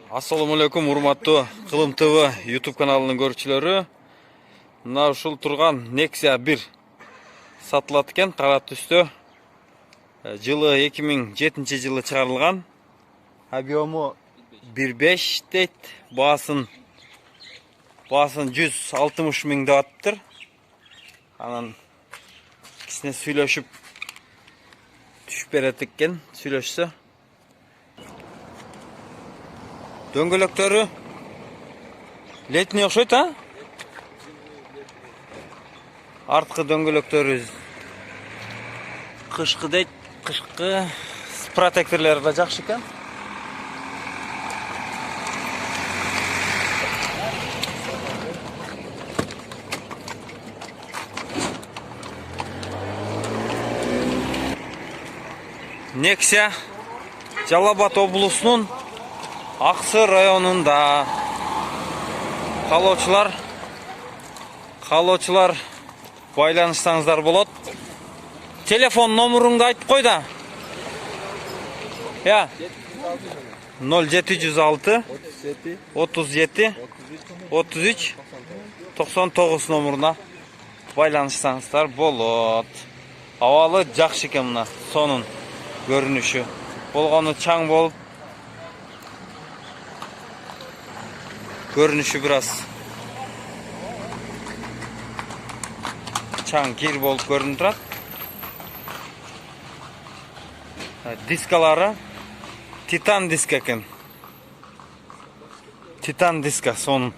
Assalamu alaikum, урматтуу Кылым ТВ YouTube каналынын көрүүчүлөрү. Мына ушул турган Nexia 1 сатылат экен, кара түстө. Жылы 2007-жылы чыгарылган. Объему 1.5 дейт. Баасын 160 миң деп атыптыр. Анан кичине сүйлөшүп түшүп берет экен, сүйлөшсө. Дөңгөлөктөрү летний окшойт, а? Арткы дөңгөлөктөрү кышкы дейт, кышкы протекторлору да жакшы экен. Nexia Жалал-Абад облусунун Аксы районунда. Каалоочулар байланышсаңыздар болот. Телефон номеруңду айтып кой да. 0706 37 33 99 номеруна байланышсаңыздар болот. Абалы жакшы экен мына сонун көрүнүшү. Болгону чаң болуп, görünüşü biraz çan kir bolup görünüp turat. Diskaları Titan disk eкен. Titan diska sonun.